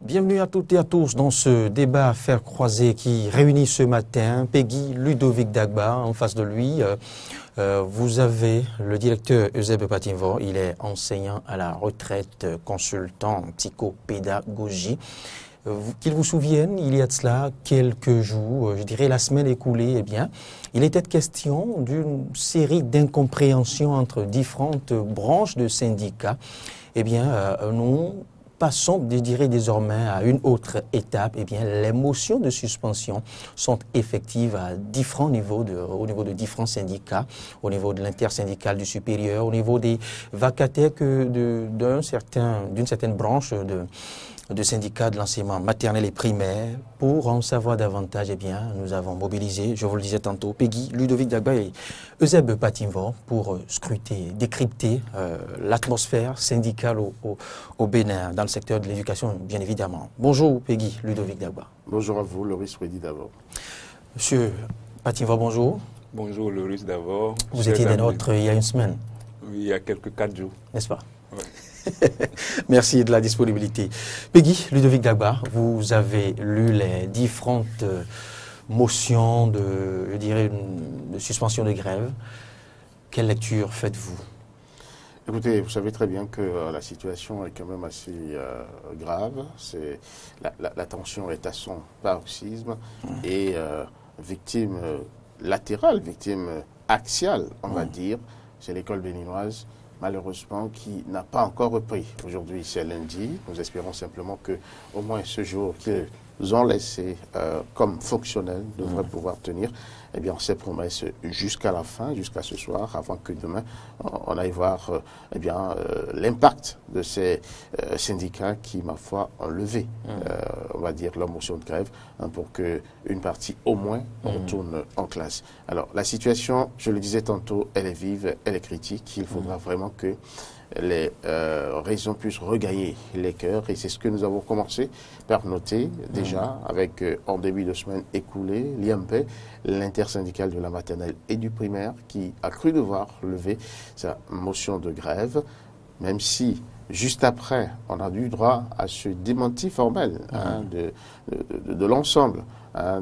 Bienvenue à toutes et à tous dans ce débat à faire croiser qui réunit ce matin Peggy Ludovic Dagba. En face de lui, vous avez le directeur Eusèbe Patimvo. Il est enseignant à la retraite, consultant en psychopédagogie. Qu'il vous souvienne, il y a de cela quelques jours, je dirais la semaine écoulée, eh bien, il était question d'une série d'incompréhensions entre différentes branches de syndicats. Eh bien, nous passons, je dirais désormais, à une autre étape. Eh bien, les motions de suspension sont effectives à différents niveaux, au niveau de différents syndicats, au niveau de l'intersyndical du supérieur, au niveau des vacataires d'une certaine branche de syndicats de l'enseignement maternel et primaire. Pour en savoir davantage, eh bien, nous avons mobilisé, je vous le disais tantôt, Peggy Ludovic Dagba et Eusèbe Patimvo pour scruter, décrypter l'atmosphère syndicale au Bénin, dans le secteur de l'éducation, bien évidemment. Bonjour Peggy Ludovic Dagba. Bonjour à vous, Loris Freddy d'abord. Monsieur Patimvo, bonjour. Bonjour Loris d'abord. Vous étiez des nôtres il y a une semaine. Oui, il y a quelques 4 jours. N'est-ce pas? Ouais. Merci de la disponibilité. Peggy Ludovic Dagba, vous avez lu les différentes motions de suspension de grève. Quelle lecture faites-vous? Écoutez, vous savez très bien que la situation est quand même assez grave. La tension est à son paroxysme et victime latérale, victime axiale, on va dire, c'est l'école béninoise, malheureusement, qui n'a pas encore repris. Aujourd'hui, c'est lundi. Nous espérons simplement que, au moins ce jour qu'ils ont laissé comme fonctionnel devrait pouvoir tenir eh bien, ces promesses jusqu'à la fin, jusqu'à ce soir, avant que demain, on aille voir eh bien, l'impact de ces syndicats qui, ma foi, ont levé, on va dire, leur motion de grève pour qu'une partie, au moins, retourne en classe. Alors, la situation, je le disais tantôt, elle est vive, elle est critique. Il faudra vraiment que les raisons puissent regagner les cœurs et c'est ce que nous avons commencé par noter déjà avec en début de semaine écoulée l'IMP, l'intersyndicale de la maternelle et du primaire qui a cru devoir lever sa motion de grève, même si juste après on a eu droit à ce démenti formel de l'ensemble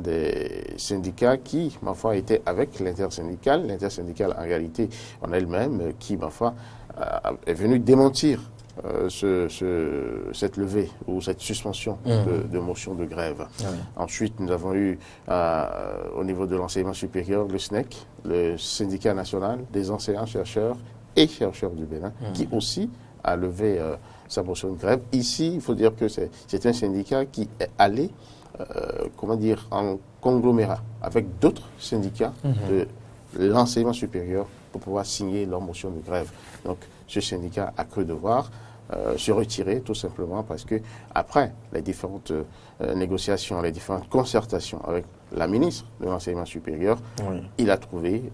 des syndicats qui, ma foi, étaient avec l'intersyndicale. L'intersyndicale, en réalité, en elle-même, qui, ma foi, est venue démentir cette levée ou cette suspension de motion de grève. Ensuite, nous avons eu, au niveau de l'enseignement supérieur, le SNEC, le syndicat national des enseignants-chercheurs et chercheurs du Bénin, qui aussi a levé sa motion de grève. Ici, il faut dire que c'est un syndicat qui est allé comment dire, en conglomérat avec d'autres syndicats de l'enseignement supérieur pour pouvoir signer leur motion de grève. Donc, ce syndicat a cru devoir se retirer tout simplement parce que après les différentes négociations, les différentes concertations avec la ministre de l'enseignement supérieur, il a trouvé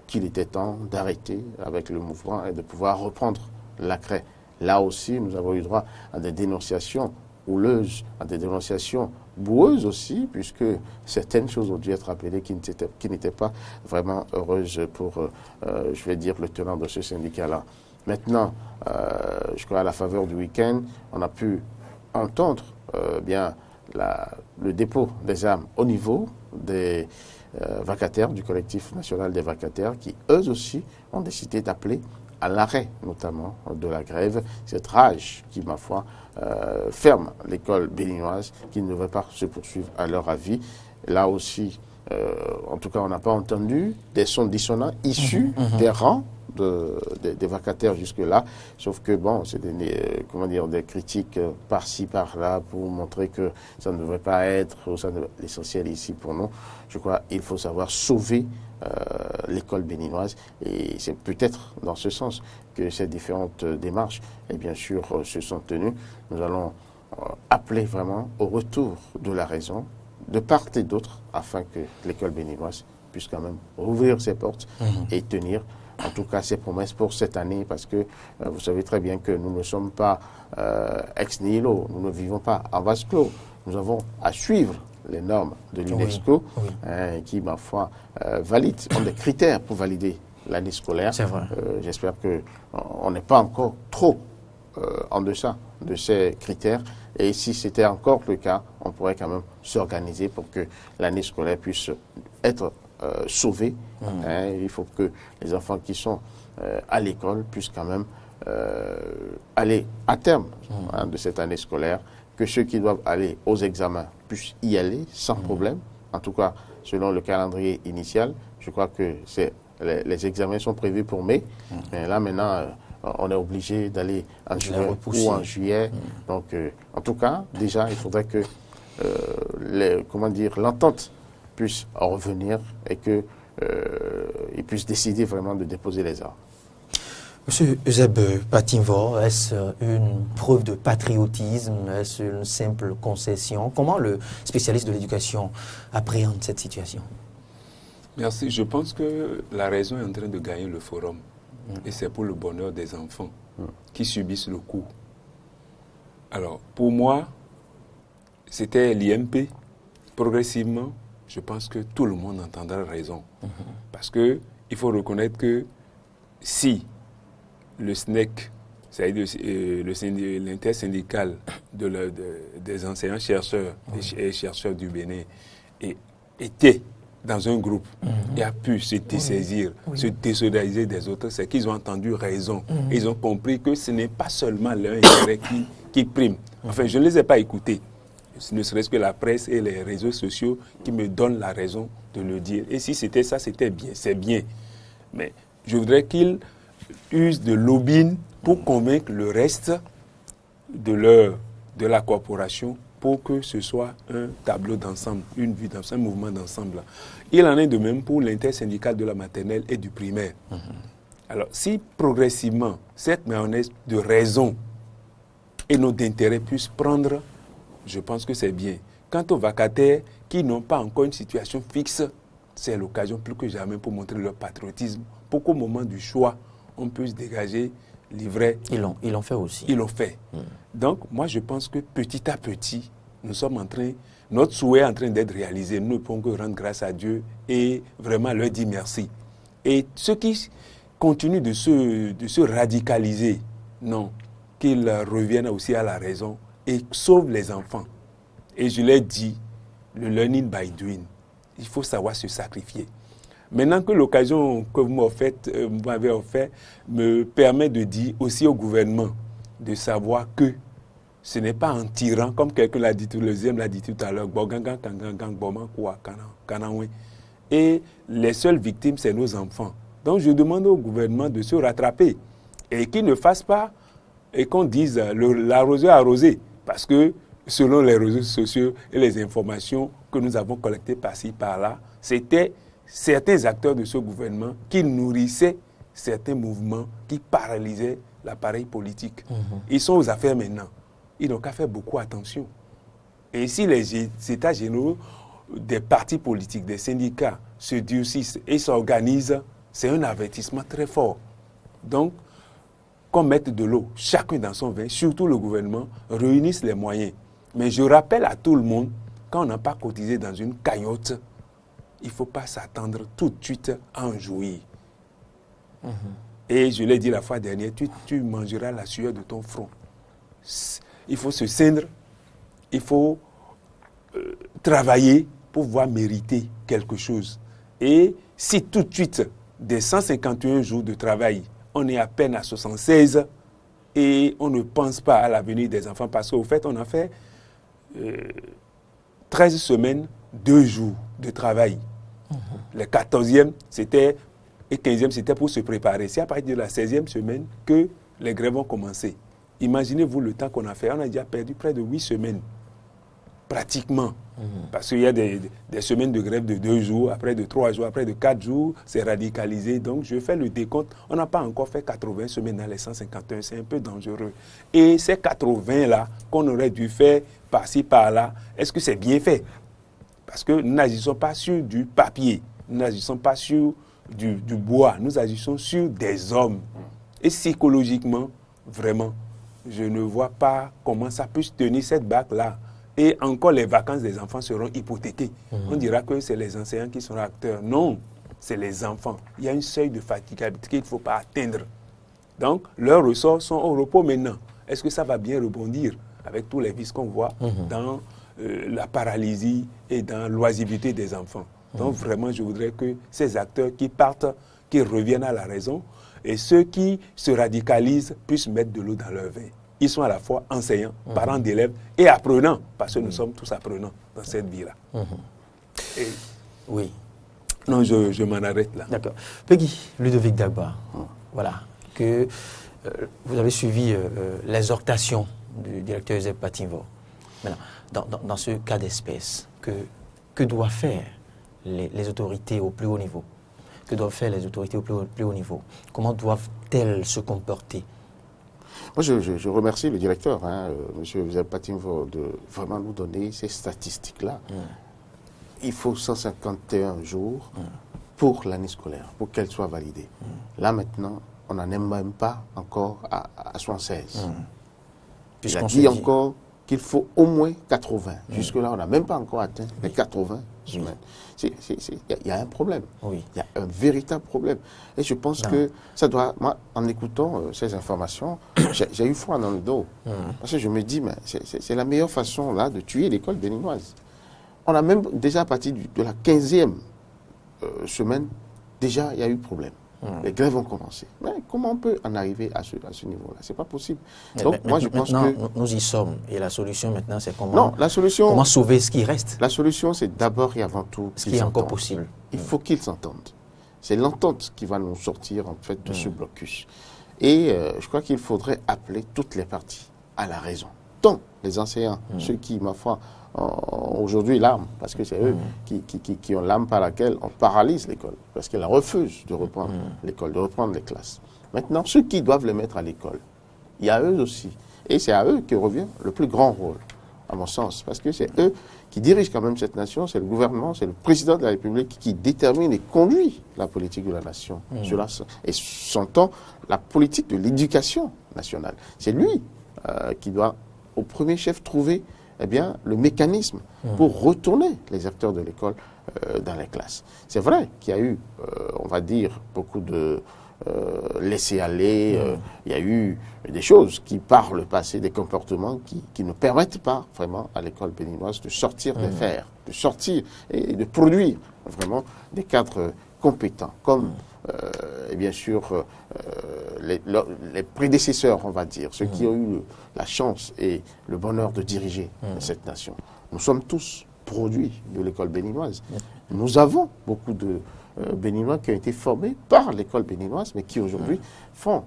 qu'il était temps d'arrêter avec le mouvement et de pouvoir reprendre la craie. Là aussi, nous avons eu droit à des dénonciations houleuses, à des dénonciations boueuses aussi, puisque certaines choses ont dû être appelées qui n'étaient pas vraiment heureuses pour, je vais dire, le tenant de ce syndicat-là. Maintenant, je crois à la faveur du week-end, on a pu entendre bien le dépôt des armes au niveau des vacataires, du collectif national des vacataires, qui eux aussi ont décidé d'appeler à l'arrêt notamment de la grève, cette rage qui, ma foi, ferme l'école béninoise, qui ne devrait pas se poursuivre à leur avis. Là aussi, en tout cas, on n'a pas entendu des sons dissonants issus des rangs des vacataires jusque-là, sauf que, bon, c'est des critiques par-ci, par-là, pour montrer que ça ne devrait pas être, l'essentiel ici pour nous. Je crois qu'il faut savoir sauver l'école béninoise et c'est peut-être dans ce sens que ces différentes démarches, et bien sûr, se sont tenues. Nous allons appeler vraiment au retour de la raison de part et d'autre afin que l'école béninoise puisse quand même rouvrir ses portes et tenir en tout cas ses promesses pour cette année parce que vous savez très bien que nous ne sommes pas ex nihilo, nous ne vivons pas en vase clos. Nous avons à suivre les normes de l'UNESCO qui, ma foi, ont des critères pour valider l'année scolaire. C'est vrai. J'espère qu'on n'est pas encore trop en deçà de ces critères Et si c'était encore le cas, on pourrait quand même s'organiser pour que l'année scolaire puisse être sauvée. Il faut que les enfants qui sont à l'école puissent quand même aller à terme de cette année scolaire, que ceux qui doivent aller aux examens puissent y aller sans problème. En tout cas, selon le calendrier initial, je crois que les examens sont prévus pour mai. Mais là, maintenant, on est obligé d'aller en juin ou en juillet. Donc, en tout cas, déjà, il faudrait que l'entente puisse revenir et qu'ils puissent décider vraiment de déposer les armes. Monsieur Euseb Patimvo, est-ce une preuve de patriotisme? Est-ce une simple concession? Comment le spécialiste de l'éducation appréhende cette situation? Merci. Je pense que la raison est en train de gagner le forum. Et c'est pour le bonheur des enfants qui subissent le coup. Alors, pour moi, c'était l'IMP. Progressivement, je pense que tout le monde entendra raison. Parce qu'il faut reconnaître que si le SNEC, c'est-à-dire l'intersyndical des enseignants-chercheurs et chercheurs du Bénin, était dans un groupe et a pu se dessaisir, se désolidariser des autres, c'est qu'ils ont entendu raison. Ils ont compris que ce n'est pas seulement leur intérêt qui prime. Enfin, je ne les ai pas écoutés. Ne serait-ce que la presse et les réseaux sociaux qui me donnent la raison de le dire. Et si c'était ça, c'était bien, c'est bien. Mais je voudrais qu'ils usent de lobbying pour convaincre le reste de la corporation pour que ce soit un tableau d'ensemble, une vue d'ensemble, un mouvement d'ensemble. Il en est de même pour l'intersyndical de la maternelle et du primaire. Alors, si progressivement, cette mayonnaise de raison et nos d'intérêt puissent prendre, je pense que c'est bien. Quant aux vacataires qui n'ont pas encore une situation fixe, c'est l'occasion plus que jamais pour montrer leur patriotisme, pour qu'au moment du choix, on puisse dégager l'ivraie. Ils l'ont fait aussi. Ils l'ont fait. Donc, moi, je pense que petit à petit, nous sommes notre souhait est en train d'être réalisé. Nous ne pouvons que rendre grâce à Dieu et vraiment leur dire merci. Et ceux qui continuent de se radicaliser, non, qu'ils reviennent aussi à la raison et sauvent les enfants. Et je l'ai dit, le learning by doing, il faut savoir se sacrifier. Maintenant que l'occasion que vous m'avez offert me permet de dire aussi au gouvernement de savoir que ce n'est pas en tirant, comme quelqu'un l'a dit, le deuxième l'a dit tout à l'heure, et les seules victimes, c'est nos enfants. Donc je demande au gouvernement de se rattraper et qu'il ne fasse pas et qu'on dise l'arroseur arrosé, parce que selon les réseaux sociaux et les informations que nous avons collectées par-ci, par-là, c'était certains acteurs de ce gouvernement qui nourrissaient certains mouvements qui paralysaient l'appareil politique. Ils sont aux affaires maintenant. Ils n'ont qu'à faire beaucoup attention. Et si les états généraux des partis politiques, des syndicats se durcissent et s'organisent, c'est un avertissement très fort. Donc, qu'on mette de l'eau, chacun dans son vin, surtout le gouvernement, réunissent les moyens. Mais je rappelle à tout le monde, quand on n'a pas cotisé dans une cagnotte, il ne faut pas s'attendre tout de suite à en jouir. Et je l'ai dit la fois dernière, tu mangeras la sueur de ton front. Il faut se ceindre, il faut travailler pour pouvoir mériter quelque chose. Et si tout de suite, des 151 jours de travail, on est à peine à 76 et on ne pense pas à l'avenir des enfants, parce qu'au fait, on a fait 13 semaines, 2 jours de travail. Le 14e, c'était, et 15e, c'était pour se préparer. C'est à partir de la 16e semaine que les grèves ont commencé. Imaginez-vous le temps qu'on a fait. On a déjà perdu près de 8 semaines, pratiquement. Parce qu'il y a des semaines de grève de 2 jours, après de 3 jours, après de 4 jours, c'est radicalisé. Donc, je fais le décompte. On n'a pas encore fait 80 semaines dans les 151. C'est un peu dangereux. Et ces 80-là, qu'on aurait dû faire par-ci, par-là, est-ce que c'est bien fait? Parce que nous n'agissons pas sur du papier, nous n'agissons pas sur du bois, nous agissons sur des hommes. Et psychologiquement, vraiment, je ne vois pas comment ça peut tenir cette barque-là. Et encore, les vacances des enfants seront hypothéquées. On dira que c'est les enseignants qui sont acteurs. Non, c'est les enfants. Il y a un seuil de fatigabilité qu'il ne faut pas atteindre. Donc, leurs ressorts sont au repos maintenant. Est-ce que ça va bien rebondir? avec tous les vices qu'on voit dans la paralysie et dans l'oisiveté des enfants. Donc vraiment, je voudrais que ces acteurs qui partent, qui reviennent à la raison, et ceux qui se radicalisent puissent mettre de l'eau dans leur vin. Ils sont à la fois enseignants, parents d'élèves et apprenants, parce que nous sommes tous apprenants dans cette vie-là. Oui. Non, je m'en arrête là. D'accord. Peggy, Ludovic Dagba, voilà, que vous avez suivi l'exhortation du directeur Eusèbe Patimvo. Maintenant, dans ce cas d'espèce, que doivent faire les autorités au plus haut niveau? Que doivent faire les autorités au plus haut niveau? Comment doivent-elles se comporter? Moi, je remercie le directeur, M. Eusèbe Patimvo, de vraiment nous donner ces statistiques-là. Il faut 151 jours pour l'année scolaire, pour qu'elle soit validée. Là, maintenant, on n'en est même pas encore à 76. Il a dit encore qu'il faut au moins 80. Jusque-là, on n'a même pas encore atteint les 80 semaines. Il y a un problème. Il y a un véritable problème. Et je pense que ça doit... Moi, en écoutant ces informations, j'ai eu froid dans le dos. Parce que je me dis, mais c'est la meilleure façon là de tuer l'école béninoise. On a même déjà à partir de la 15e semaine, déjà il y a eu problème. Les grèves ont commencé. Mais comment on peut en arriver à ce niveau-là? C'est pas possible. Donc moi je pense que nous y sommes. Et la solution maintenant, c'est comment? Non, la solution. Comment sauver ce qui reste? La solution, c'est d'abord et avant tout ce qui est encore possible. Il faut qu'ils s'entendent. C'est l'entente qui va nous sortir en fait de ce blocus. Et je crois qu'il faudrait appeler toutes les parties à la raison. Tant les enseignants, ceux qui, ma foi, aujourd'hui l'âme, parce que c'est eux qui ont l'âme par laquelle on paralyse l'école, parce qu'elle refuse de reprendre l'école, de reprendre les classes. Maintenant, ceux qui doivent les mettre à l'école, il y a eux aussi. Et c'est à eux que revient le plus grand rôle, à mon sens, parce que c'est eux qui dirigent quand même cette nation, c'est le gouvernement, c'est le président de la République qui détermine et conduit la politique de la nation. Et s'entend la politique de l'éducation nationale. C'est lui qui doit, au premier chef, trouver le mécanisme pour retourner les acteurs de l'école dans les classes. C'est vrai qu'il y a eu, on va dire, beaucoup de laisser-aller. Il y a eu des choses qui, par le passé, des comportements qui ne permettent pas vraiment à l'école béninoise de sortir des fers, de sortir et de produire vraiment des cadres compétents, comme et bien sûr les prédécesseurs, on va dire, ceux qui ont eu la chance et le bonheur de diriger cette nation. Nous sommes tous produits de l'école béninoise. Nous avons beaucoup de Béninois qui ont été formés par l'école béninoise, mais qui aujourd'hui font,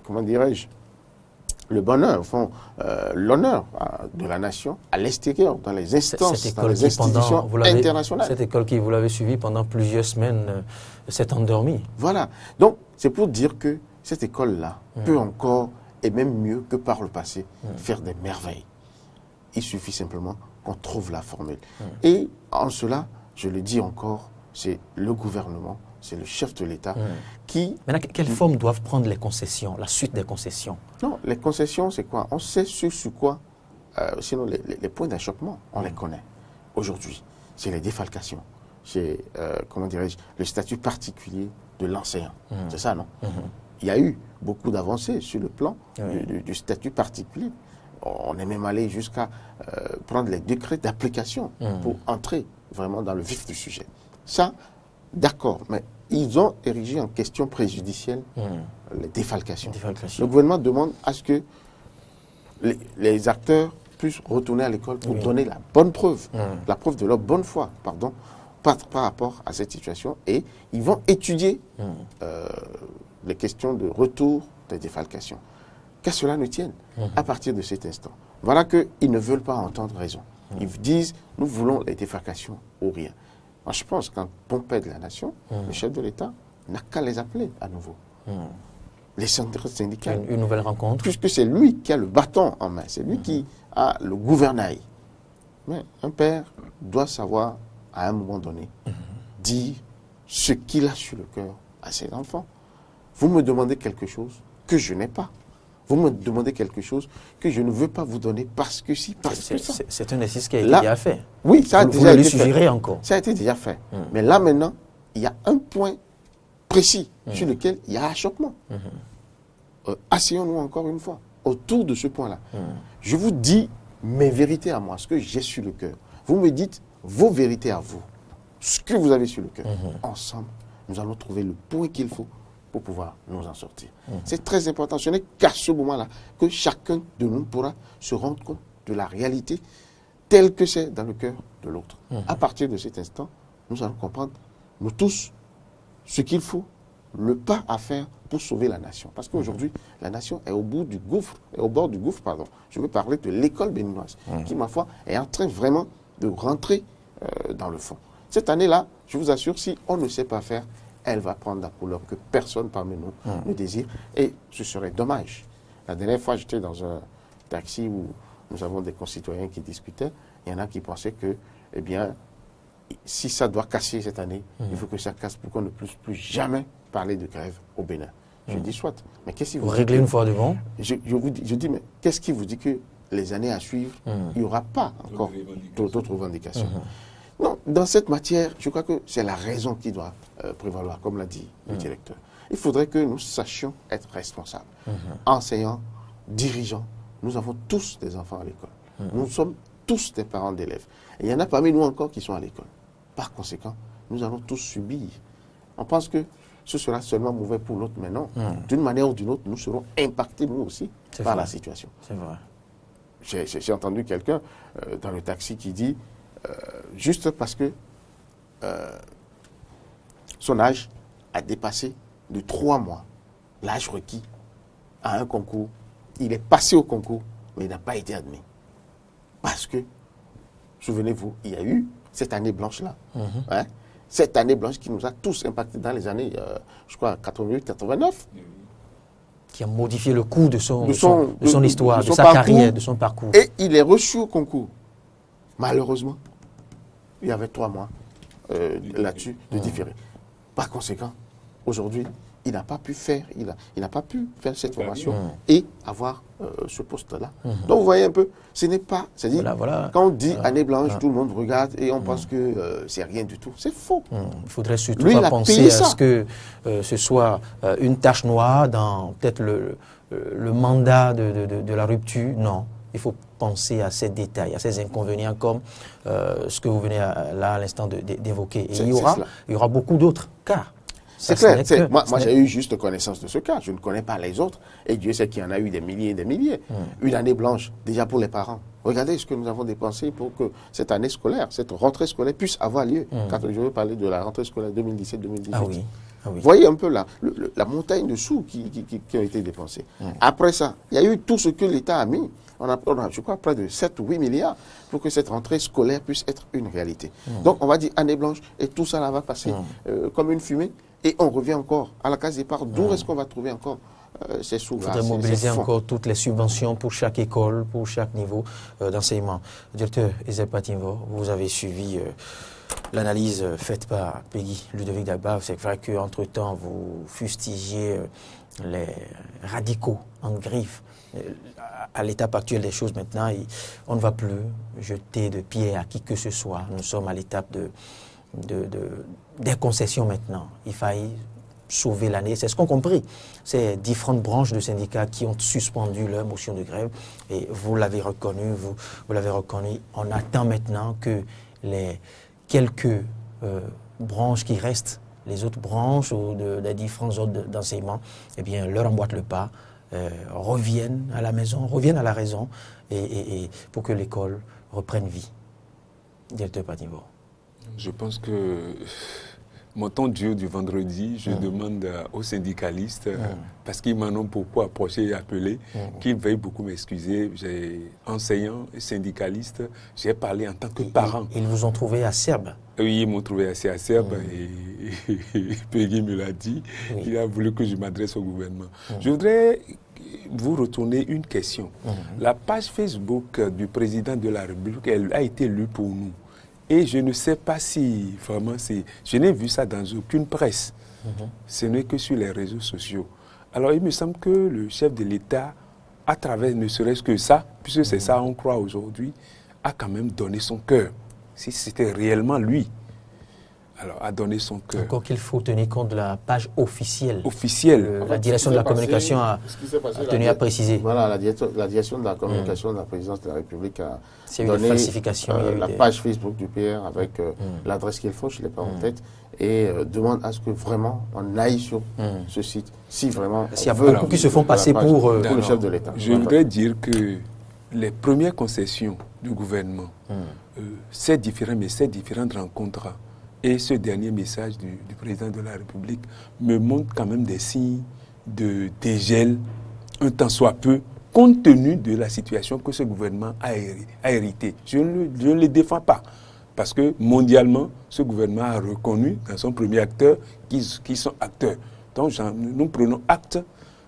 comment dirais-je, le bonheur, font l'honneur de la nation à l'extérieur, dans les instances, dans les institutions internationales. Cette école qui, vous l'avez suivie pendant plusieurs semaines, s'est endormie. Voilà. Donc, c'est pour dire que cette école-là peut encore, et même mieux que par le passé, faire des merveilles. Il suffit simplement qu'on trouve la formule. Et en cela, je le dis encore, c'est le gouvernement, c'est le chef de l'État qui... Maintenant, quelle forme doivent prendre les concessions, la suite des concessions? Non, les concessions, c'est quoi? On sait sur quoi, sinon les points d'achoppement, on les connaît aujourd'hui. C'est les défalcations, c'est, comment dirais-je, le statut particulier de l'enseignant. C'est ça, non? Il y a eu beaucoup d'avancées sur le plan du statut particulier. On est même allé jusqu'à prendre les décrets d'application pour entrer vraiment dans le vif du sujet. Ça, d'accord, mais ils ont érigé en question préjudicielle les défalcations. Le gouvernement demande à ce que les acteurs puissent retourner à l'école pour donner la bonne preuve, la preuve de leur bonne foi, pardon, par rapport à cette situation. Et ils vont étudier les questions de retour des défalcations. Qu'à cela ne tienne, à partir de cet instant. Voilà qu'ils ne veulent pas entendre raison. Ils disent, nous voulons les défalcations ou rien. Moi, je pense qu'un bon père de la nation, le chef de l'État, n'a qu'à les appeler à nouveau. Les syndicats. Une nouvelle rencontre. Puisque c'est lui qui a le bâton en main, c'est lui qui a le gouvernail. Mais un père doit savoir, à un moment donné, dire ce qu'il a sur le cœur à ses enfants. Vous me demandez quelque chose que je n'ai pas. Vous me demandez quelque chose que je ne veux pas vous donner parce que si, parce que ça. C'est un exercice qui a été déjà fait. Oui, ça a déjà été fait. Encore. Ça a été déjà fait. Mais là, maintenant, il y a un point précis sur lequel il y a achoppement. Asseyons-nous encore une fois autour de ce point-là. Je vous dis mes vérités à moi, ce que j'ai sur le cœur. Vous me dites vos vérités à vous, ce que vous avez sur le cœur. Ensemble, nous allons trouver le point qu'il faut pour pouvoir nous en sortir. C'est très important. Ce n'est qu'à ce moment-là que chacun de nous pourra se rendre compte de la réalité telle que c'est dans le cœur de l'autre. À partir de cet instant, nous allons comprendre, nous tous, ce qu'il faut, le pas à faire pour sauver la nation. Parce qu'aujourd'hui, la nation est au bout du gouffre, est au bord du gouffre, pardon. Je veux parler de l'école béninoise, qui, ma foi, est en train vraiment de rentrer dans le fond. Cette année-là, je vous assure, si on ne sait pas faire, elle va prendre la couleur que personne parmi nous ne désire. Et ce serait dommage. La dernière fois, j'étais dans un taxi où nous avons des concitoyens qui discutaient. Il y en a qui pensaient que, eh bien, si ça doit casser cette année, il faut que ça casse pour qu'on ne puisse plus jamais parler de grève au Bénin. Je dis soit. Mais qu'est-ce qui vous régler une fois devant? Je dis, mais qu'est-ce qui vous dit que les années à suivre, il n'y aura pas encore d'autres revendications? Non, dans cette matière, je crois que c'est la raison qui doit prévaloir, comme l'a dit le directeur. Il faudrait que nous sachions être responsables. Enseignants, dirigeants, nous avons tous des enfants à l'école. Nous sommes tous des parents d'élèves. Et il y en a parmi nous encore qui sont à l'école. Par conséquent, nous allons tous subir. On pense que ce sera seulement mauvais pour l'autre, mais non. D'une manière ou d'une autre, nous serons impactés, nous aussi, par la situation. C'est vrai. J'ai entendu quelqu'un dans le taxi qui dit, juste parce que son âge a dépassé de 3 mois l'âge requis à un concours, il est passé au concours, mais il n'a pas été admis. Parce que, souvenez-vous, il y a eu cette année blanche-là. Hein, cette année blanche qui nous a tous impactés dans les années, je crois, 88-89. Qui a modifié le cours de son histoire, de sa parcours, carrière, de son parcours. Et il est reçu au concours. Malheureusement, il y avait 3 mois là-dessus de différé. Par conséquent, aujourd'hui, il n'a pas pu faire, il n'a pas pu faire cette formation et avoir ce poste-là. Donc vous voyez un peu, ce n'est pas, c'est-à-dire, quand on dit année blanche, tout le monde regarde et on pense que c'est rien du tout. C'est faux. Il faudrait surtout pas penser à ce que ce soit une tache noire dans peut-être le mandat de la rupture. Non, il faut penser à ces détails, à ces inconvénients comme ce que vous venez là à l'instant d'évoquer. Et il y aura beaucoup d'autres cas. C'est clair. Moi j'ai eu juste connaissance de ce cas. Je ne connais pas les autres. Et Dieu sait qu'il y en a eu des milliers et des milliers. Une année blanche, déjà pour les parents. Regardez ce que nous avons dépensé pour que cette année scolaire, cette rentrée scolaire puisse avoir lieu. Quand je veux parler de la rentrée scolaire 2017-2018. Ah oui. Vous voyez un peu la montagne de sous qui ont été dépensés. Après ça, il y a eu tout ce que l'État a mis. On a, je crois, près de 7 ou 8 milliards pour que cette rentrée scolaire puisse être une réalité. Donc, on va dire année blanche et tout ça là va passer comme une fumée. Et on revient encore à la case départ. D'où est-ce qu'on va trouver encore ces sous-là? Il faudrait mobiliser encore toutes les subventions pour chaque école, pour chaque niveau d'enseignement. Directeur Eusèbe Patimvo, vous avez suivi l'analyse faite par Peggy Ludovic Dagba. C'est vrai qu'entre-temps, vous fustigiez les radicaux en griffe. À l'étape actuelle des choses maintenant, on ne va plus jeter de pierre à qui que ce soit. Nous sommes à l'étape des concessions maintenant. Il faille sauver l'année. C'est ce qu'ont compris ces différentes branches de syndicats qui ont suspendu leur motion de grève. Et vous l'avez reconnu, vous l'avez reconnu. On attend maintenant que les quelques branches qui restent, les autres branches ou des différents ordres d'enseignement, eh bien, leur emboîtent le pas, reviennent à la maison, reviennent à la raison, et pour que l'école reprenne vie. Directeur Patimvo. Je pense que mon temps dur du vendredi, je demande aux syndicalistes, parce qu'ils m'en ont beaucoup approché et appelé, qu'ils veuillent beaucoup m'excuser. J'ai enseignant et syndicaliste, j'ai parlé en tant que parent. Ils vous ont trouvé acerbe? Oui, ils m'ont trouvé assez acerbe et Peggy me l'a dit. Il a voulu que je m'adresse au gouvernement. Je voudrais vous retourner une question. La page Facebook du président de la République, elle a été lue pour nous. Et je ne sais pas si vraiment c'est... Je n'ai vu ça dans aucune presse. Ce n'est que sur les réseaux sociaux. Alors il me semble que le chef de l'État, à travers ne serait-ce que ça, puisque c'est ça on croit aujourd'hui, a quand même donné son cœur. Si c'était réellement lui. alors, a donné son cœur. Encore qu'il faut tenir compte de la page officielle. Officielle. La direction de la communication a tenu à préciser. Voilà, la direction de la communication de la présidence de la République a donné la page Facebook du PR avec l'adresse qu'il faut, je ne l'ai pas en tête, et demande à ce que vraiment on aille sur ce site. Si vraiment... S'il y a beaucoup qui se font passer pour le chef de l'État. Je voudrais dire que les premières concessions du gouvernement, ces différentes rencontres et ce dernier message du président de la République me montrent quand même des signes de dégel, un tant soit peu, compte tenu de la situation que ce gouvernement a hérité. Je ne le défends pas, parce que mondialement, ce gouvernement a reconnu dans son premier acteur qu'ils sont acteurs. Donc nous prenons acte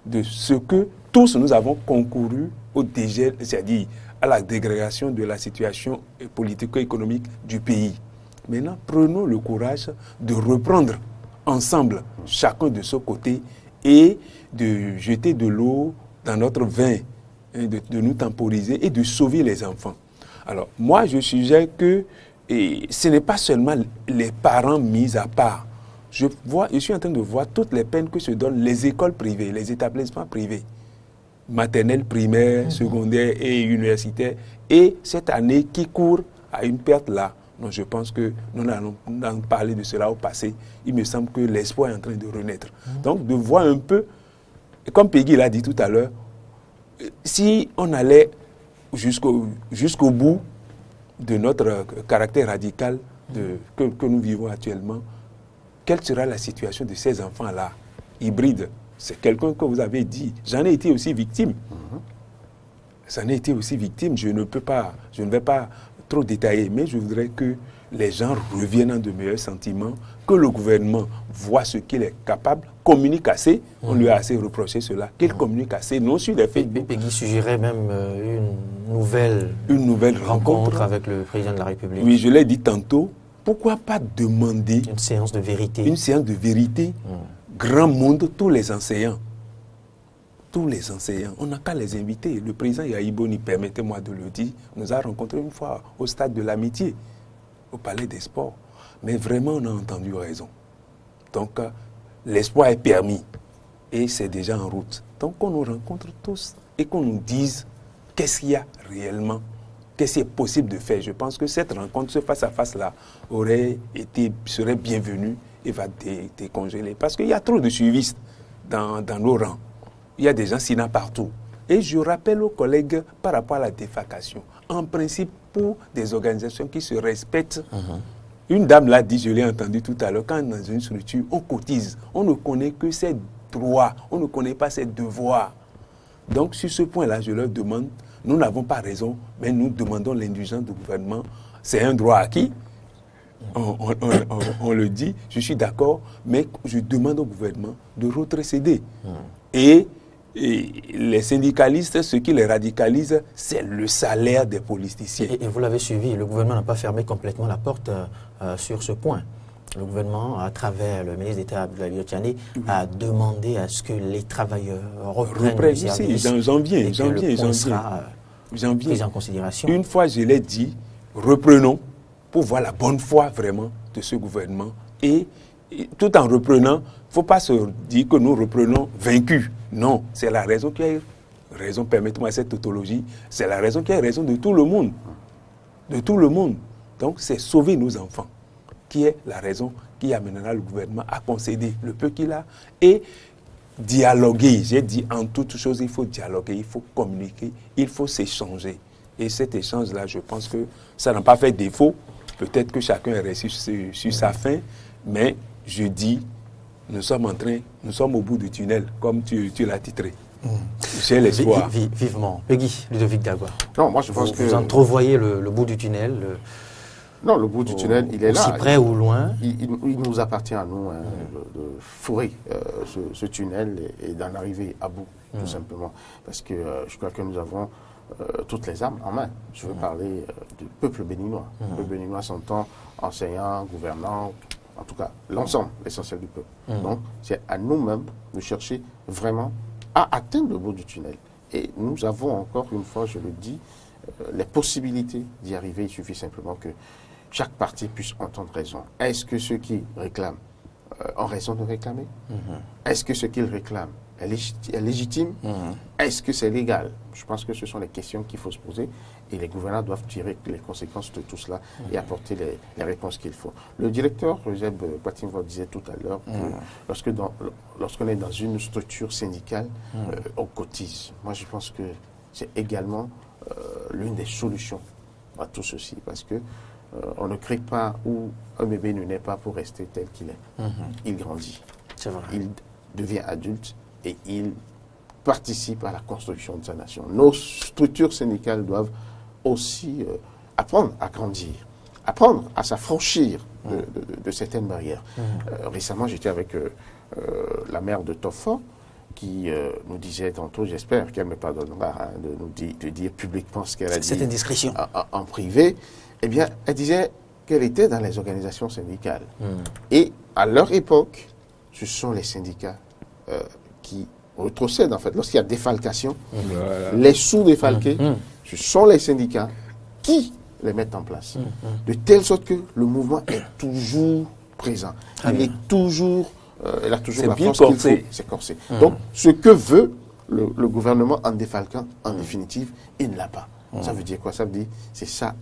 de ce que tous nous avons concouru au dégel, c'est-à-dire à la dégrégation de la situation politico-économique du pays. Maintenant, prenons le courage de reprendre ensemble, chacun de son côté, et de jeter de l'eau dans notre vin, de nous temporiser et de sauver les enfants. Alors, moi, je suggère que ce n'est pas seulement les parents mis à part. Je suis en train de voir toutes les peines que se donnent les écoles privées, les établissements privés, maternelle, primaire, secondaire et universitaire, et cette année qui court à une perte là. Donc je pense que nous allons parler de cela au passé. Il me semble que l'espoir est en train de renaître. Donc de voir un peu, comme Peggy l'a dit tout à l'heure, si on allait jusqu'au bout de notre caractère radical que nous vivons actuellement, quelle sera la situation de ces enfants-là, hybrides? C'est quelqu'un que vous avez dit. J'en ai été aussi victime. J'en ai été aussi victime. Je ne vais pas trop détailler, mais je voudrais que les gens reviennent dans de meilleurs sentiments, que le gouvernement voit ce qu'il est capable, communique assez. On lui a assez reproché cela, qu'il communique assez, non sur les Facebook. Peggy suggérait même une nouvelle rencontre avec le président de la République. Oui, je l'ai dit tantôt. Pourquoi pas demander une séance de vérité? Une séance de vérité. Grand monde, tous les enseignants. Tous les enseignants. On n'a qu'à les inviter. Le président Yaïboni, permettez-moi de le dire, nous a rencontrés une fois au stade de l'Amitié, au Palais des Sports. Mais vraiment, on a entendu raison. Donc, l'espoir est permis. Et c'est déjà en route. Donc, qu'on nous rencontre tous et qu'on nous dise qu'est-ce qu'il y a réellement, qu'est-ce qui est possible de faire. Je pense que cette rencontre, ce face-à-face-là, serait bienvenue et va décongeler. Parce qu'il y a trop de suivistes dans nos rangs. Il y a des gens sinon partout. Et je rappelle aux collègues par rapport à la défalcation. En principe, pour des organisations qui se respectent, une dame l'a dit, je l'ai entendu tout à l'heure, quand dans une structure, on cotise. On ne connaît que ses droits, on ne connaît pas ses devoirs. Donc, sur ce point-là, je leur demande, nous n'avons pas raison, mais nous demandons l'indulgence du gouvernement. C'est un droit acquis. On le dit, je suis d'accord, mais je demande au gouvernement de rétrocéder. Et les syndicalistes, ce qui les radicalise, c'est le salaire des politiciens. Et vous l'avez suivi, le gouvernement n'a pas fermé complètement la porte sur ce point. Le gouvernement, à travers le ministre d'État Abdoulaye Diop, a demandé à ce que les travailleurs reprennent le service dans janvier, sera pris en considération. Une fois, je l'ai dit, reprenons pour voir la bonne foi vraiment de ce gouvernement. Et tout en reprenant, il ne faut pas se dire que nous reprenons vaincus. Non, c'est la raison qui a raison, permettez-moi cette tautologie, c'est la raison qui a raison de tout le monde. De tout le monde. Donc, c'est sauver nos enfants qui est la raison qui amènera le gouvernement à concéder le peu qu'il a et dialoguer. J'ai dit en toute chose, il faut dialoguer, il faut communiquer, il faut s'échanger. Et cet échange-là, je pense que ça n'a pas fait défaut. Peut-être que chacun est resté sur sa faim, mais je dis, nous sommes au bout du tunnel, comme tu l'as titré. J'ai l'espoir. Vivement. Peggy, Ludovic Dagba. Non, moi je pense que... Vous entrevoyez le bout du tunnel. Non, le bout du tunnel, il est là. Aussi près ou loin. Il nous appartient à nous de fourrer ce tunnel et d'en arriver à bout, tout simplement. Parce que je crois que nous avons toutes les armes en main. Je veux parler du peuple béninois. Le peuple béninois s'entend enseignants, gouvernants, en tout cas l'ensemble, l'essentiel du peuple. Donc c'est à nous-mêmes de chercher vraiment à atteindre le bout du tunnel. Et nous avons encore une fois, je le dis, les possibilités d'y arriver. Il suffit simplement que chaque parti puisse entendre raison. Est-ce que ceux qui réclament ont raison de réclamer? Est-ce que ce qu'ils réclament est légitime? Est-ce que c'est légal? Je pense que ce sont les questions qu'il faut se poser et les gouvernants doivent tirer les conséquences de tout cela et apporter les réponses qu'il faut. Le directeur Euseb Patimvo disait tout à l'heure que lorsqu'on est dans une structure syndicale, on cotise. Moi, je pense que c'est également l'une des solutions à tout ceci parce que on ne crée pas où un bébé ne naît pas pour rester tel qu'il est. Il grandit. C'est vrai. Il devient adulte et il participe à la construction de sa nation. Nos structures syndicales doivent aussi apprendre à grandir, apprendre à s'affranchir de certaines barrières. Récemment, j'étais avec la maire de Tofo qui nous disait tantôt, j'espère qu'elle me pardonnera de dire publiquement ce qu'elle a dit. C'est une discrétion. En privé. Eh bien, elle disait qu'elle était dans les organisations syndicales. Et à leur époque, ce sont les syndicats qui retrocèdent, en fait. Lorsqu'il y a défalcation, les sous-défalqués, ce sont les syndicats qui les mettent en place. De telle sorte que le mouvement est toujours présent. Il a toujours la force qu'il faut. C'est corsé. Donc, ce que veut le gouvernement en défalquant, en définitive, il ne l'a pas. Ça veut dire quoi? Ça veut dire c'est ça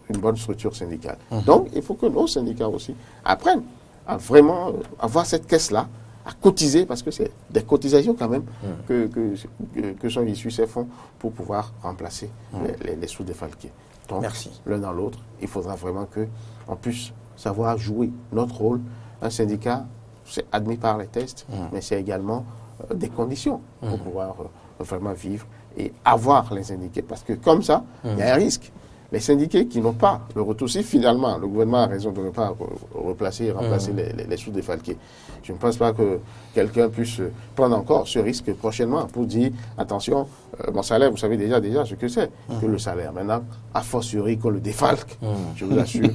une bonne structure syndicale. Donc, il faut que nos syndicats aussi apprennent à vraiment avoir cette caisse-là, à cotiser, parce que c'est des cotisations quand même que sont issus ces fonds pour pouvoir remplacer les sous-défalqués. Donc, l'un dans l'autre, il faudra vraiment qu'on puisse savoir jouer notre rôle. Un syndicat, c'est admis par les tests, mais c'est également des conditions pour pouvoir vraiment vivre et avoir les syndiqués. Parce que comme ça, il y a un risque. Les syndiqués qui n'ont pas le retour, si finalement le gouvernement a raison de ne pas remplacer les sous-défalqués, je ne pense pas que quelqu'un puisse prendre encore ce risque prochainement pour dire, attention, mon salaire, vous savez déjà ce que c'est, que le salaire. Maintenant, a fortiori qu'on le défalque, je vous assure.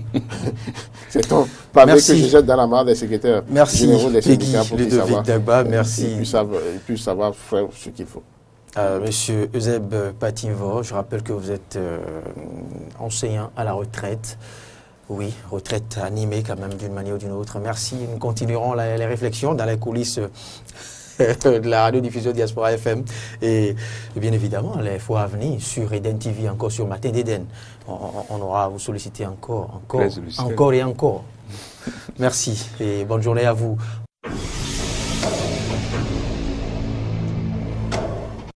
C'est ton pavé que je jette dans la main des secrétaires généraux des syndicats pour qu'ils puissent savoir faire ce qu'il faut. Monsieur Euseb Patimvo, je rappelle que vous êtes enseignant à la retraite. Oui, retraite animée quand même d'une manière ou d'une autre. Merci. Nous continuerons les réflexions dans les coulisses de la radiodiffusion Diaspora FM et bien évidemment les fois à venir sur Eden TV, encore sur Matin d'Eden. On aura à vous solliciter encore et encore. Merci et bonne journée à vous.